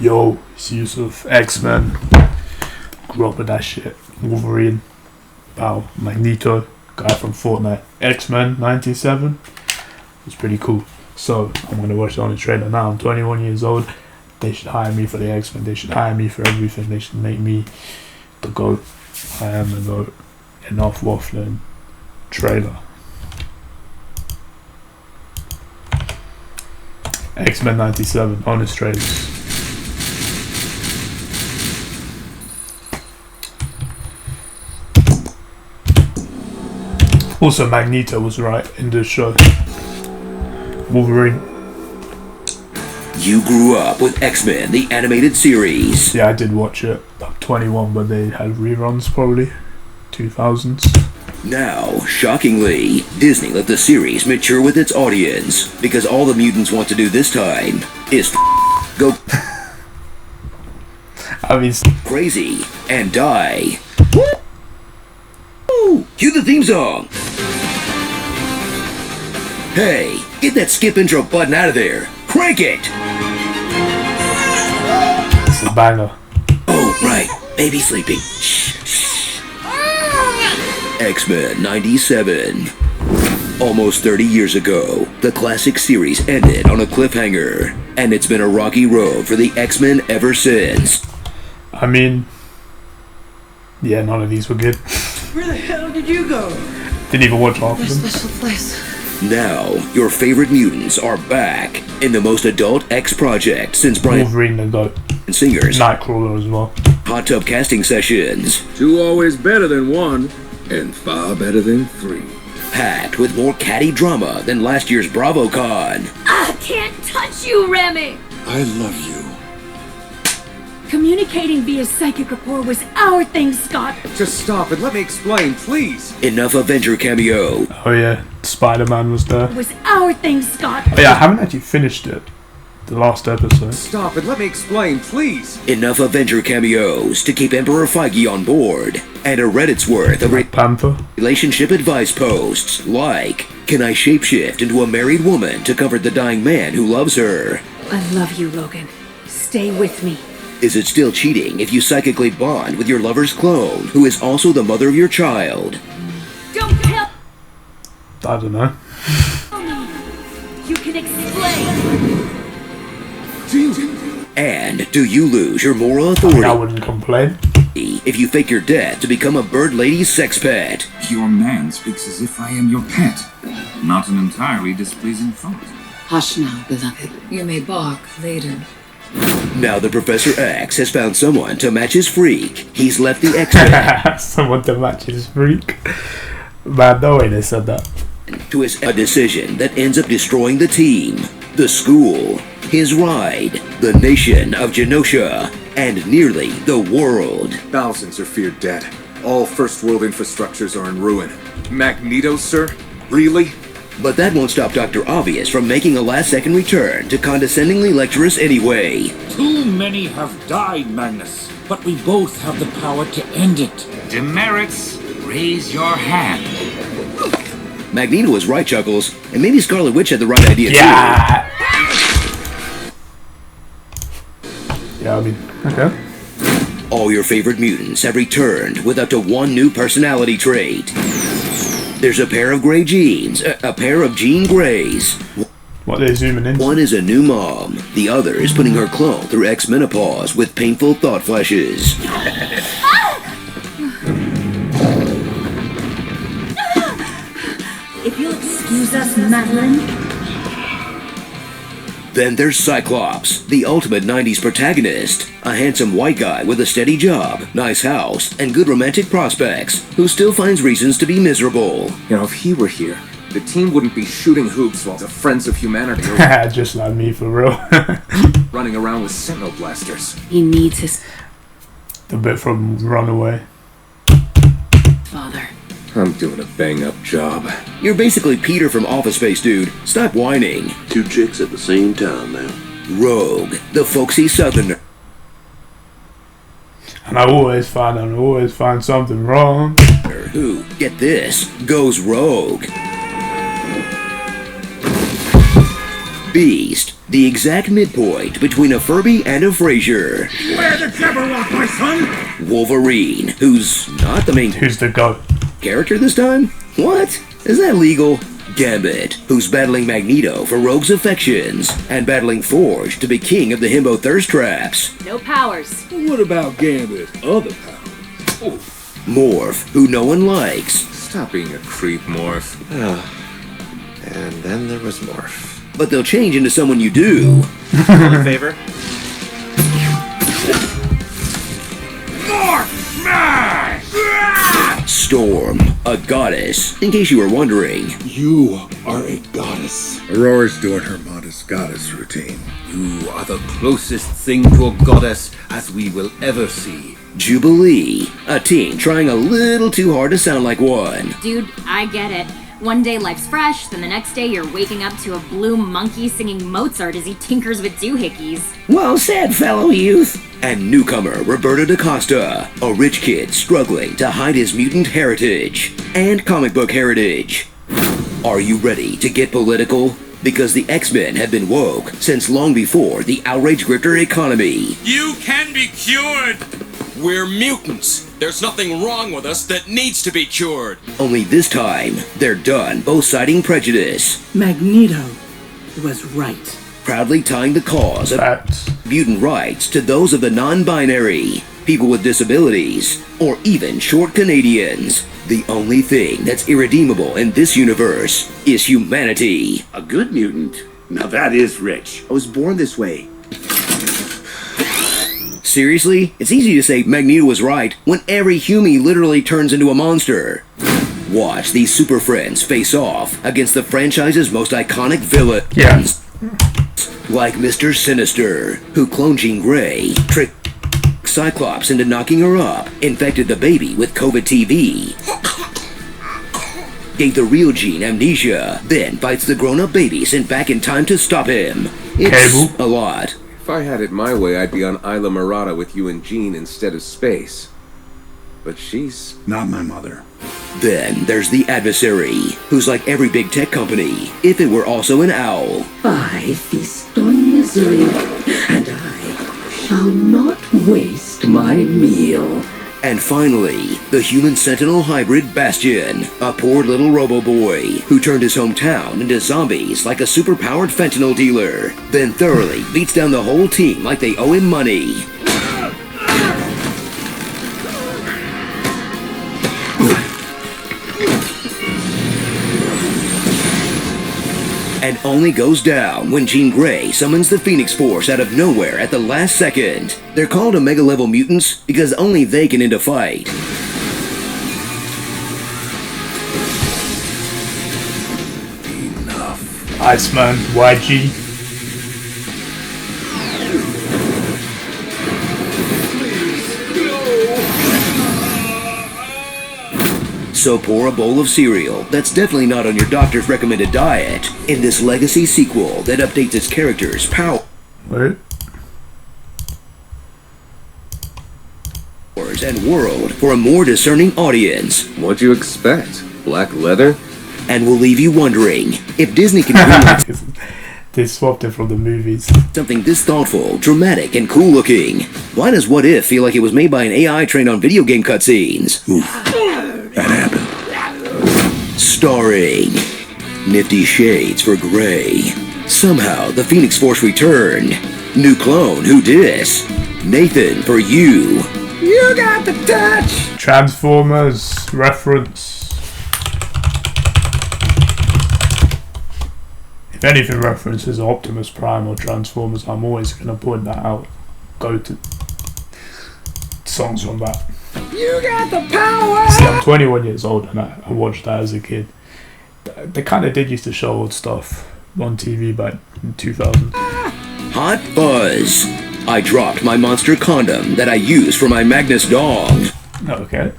Yo, it's Yusuf, X-Men. Grew up with that shit. Wolverine. Wow, Magneto. Guy from Fortnite. X-Men, 97. It's pretty cool. So, I'm gonna watch it on the trailer now. I'm 21 years old. They should hire me for the X-Men. They should hire me for everything. They should make me the GOAT. I am the GOAT. Enough waffling. Trailer. X-Men 97, honest trailers. Also, Magneto was right in this show. Wolverine. You grew up with X-Men, the animated series. Yeah, I did watch it. I'm 21, but they had reruns probably. 2000s. Now, shockingly, Disney let the series mature with its audience, because all the mutants want to do this time is go I mean, crazy and die. Woo! Cue the theme song. Hey, get that skip intro button out of there. Crank it! it's a banger. Oh, right. Baby's sleeping. Shh, shh. X-Men 97. Almost 30 years ago, the classic series ended on a cliffhanger, and it's been a rocky road for the X-Men ever since. I mean, yeah, none of these were good. Where the hell did you go? Didn't even watch half of them. Special place. Now, your favorite mutants are back in the most adult X project since Brian Wolverine the GOAT. Singer's Nightcrawler as well. hot tub casting sessions. Two always better than one, and far better than three. Packed with more catty drama than last year's BravoCon. I can't touch you, Remy! I love you. Communicating via psychic rapport was our thing, Scott. Just stop and let me explain, please. Enough Avenger cameo. Oh yeah, Spider-Man was there. It was our thing, Scott. Oh yeah, I haven't actually finished it. The last episode. Stop and let me explain, please. Enough Avenger cameos to keep Emperor Feige on board. And a Reddit's worth of Black Panther. relationship advice posts like, can I shapeshift into a married woman to comfort the dying man who loves her? I love you, Logan. Stay with me. Is it still cheating if you psychically bond with your lover's clone, who is also the mother of your child? Don't tell I don't know. me. You can explain. And do you lose your moral I authority wouldn't complain. if you fake your death to become a bird lady's sex pet? Your man speaks as if I am your pet. Not an entirely displeasing thought. Hush now, beloved. You may bark later. Now that Professor X has found someone to match his freak, he's left the X-Men Someone to match his freak. Man, no way they said that. to a decision that ends up destroying the team, the school, his ride, the nation of Genosha, and nearly the world. Thousands are feared dead. All first world infrastructures are in ruin. Magneto, sir? Really? But that won't stop Dr. Obvious from making a last-second return to condescendingly lecture us anyway. Too many have died, Magnus, but we both have the power to end it. Demerits, raise your hand. Magneto was right, Chuckles, and maybe Scarlet Witch had the right idea Yeah. Yeah, I mean, okay. too. All your favorite mutants have returned with up to one new personality trait. There's a pair of gray jeans, a pair of Jean Greys. What they're zooming in. One is a new mom, the other is putting her clone through X-menopause with painful thought flashes. If you'll excuse us, Madeline. Then there's Cyclops, the ultimate 90s protagonist. A handsome white guy with a steady job, nice house, and good romantic prospects, who still finds reasons to be miserable. You know, if he were here, the team wouldn't be shooting hoops while the Friends of Humanity are Just like me, for real. running around with Sentinel blasters. He needs his The bit from Runaway. father. I'm doing a bang-up job. You're basically Peter from Office Space, dude. Stop whining. Two chicks at the same time now. Rogue, the folksy southerner. And I always find something wrong. Who, get this, goes rogue. Beast, the exact midpoint between a Furby and a Frazier. Where the Jabberwock, my son? Wolverine, who's not the main Who's the goat? character this time? What? Is that legal? Gambit, who's battling Magneto for Rogue's affections, and battling Forge to be king of the himbo thirst traps. No powers. What about Gambit? Other powers? Morph, who no one likes. Stop being a creep, Morph. And then there was Morph. But they'll change into someone you do. All in favor? Morph! Smash! Storm, a goddess, in case you were wondering. You are a goddess. Aurora's doing her modest goddess routine. You are the closest thing to a goddess as we will ever see. Jubilee, a teen trying a little too hard to sound like one. Dude, I get it. One day life's fresh, then the next day you're waking up to a blue monkey singing Mozart as he tinkers with doohickeys. Well said, fellow youth. And newcomer Roberto da Costa, a rich kid struggling to hide his mutant heritage and comic book heritage. Are you ready to get political? Because the X-Men have been woke since long before the outrage grifter economy. You can be cured! We're mutants. There's nothing wrong with us that needs to be cured. Only this time, they're done both citing prejudice. Magneto was right. Proudly tying the cause of Facts. mutant rights to those of the non-binary, people with disabilities, or even short Canadians. The only thing that's irredeemable in this universe is humanity. A good mutant? Now that is rich. I was born this way. Seriously? It's easy to say Magneto was right when every Humie literally turns into a monster. Watch these super friends face off against the franchise's most iconic villains. Yeah. Like Mr. Sinister, who cloned Jean Grey, tricked Cyclops into knocking her up, infected the baby with COVID TV, gave the real Jean amnesia, then fights the grown-up baby sent back in time to stop him. It's a lot. If I had it my way, I'd be on Isla Mirada with you and Jean instead of space. But she's not my mother. Then there's the adversary, who's like every big tech company, if it were also an owl. I feast on misery, and I shall not waste my meal. And finally, the human sentinel hybrid Bastion, a poor little robo-boy who turned his hometown into zombies like a super-powered fentanyl dealer, then thoroughly beats down the whole team like they owe him money. And only goes down when Jean Grey summons the Phoenix Force out of nowhere at the last second. They're called Omega-level mutants because only they can end a fight. Enough. Iceman, YG. So pour a bowl of cereal that's definitely not on your doctor's recommended diet in this legacy sequel that updates its characters' powers and world for a more discerning audience. What'd you expect? Black leather? And will leave you wondering if Disney can greenlight They swapped it from the movies. something this thoughtful, dramatic, and cool looking. Why does What If feel like it was made by an AI trained on video game cutscenes? That happened. Starring Nifty Shades for Grey. Somehow the Phoenix Force returned. New clone, who dis? Nathan for you. You got the touch! Transformers reference. If anything references Optimus Prime or Transformers, I'm always going to point that out. Go to songs from that. You got the power! See, I'm 21 years old and I watched that as a kid. They kind of did used to show old stuff on TV back in 2000. Hot Buzz. I dropped my monster condom that I use for my Magnus dong. Okay.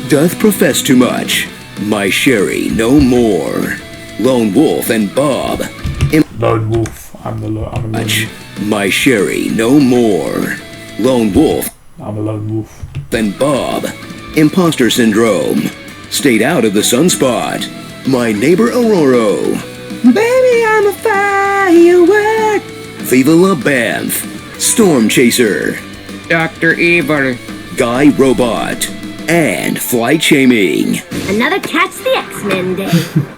Doth profess too much. My Sherry no more. Lone Wolf and Bob. Lone Wolf. I'm a lone wolf. My Sherry no more. Lone Wolf. I'm a lone wolf. And Bob. Imposter syndrome. Stayed out of the sunspot. My neighbor Aurora. Baby, I'm a fan. Firework! Viva La Bamf, Storm Chaser, Dr. Evil, Guy Robot, and Flight Shaming. Another Catch the X-Men day.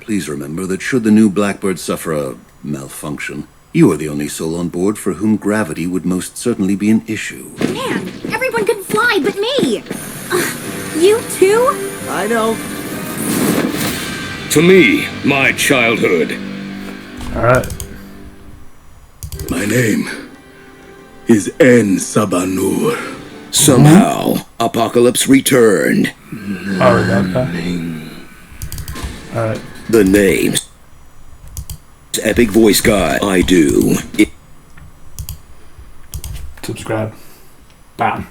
Please remember that should the new Blackbird suffer a malfunction, you are the only soul on board for whom gravity would most certainly be an issue. Man, everyone can fly but me. You too? I know. To me, my childhood. Alright. My name is En Sabanur. Somehow, Apocalypse returned. Alright. The name's Epic Voice Guy. I do. Subscribe. Bam.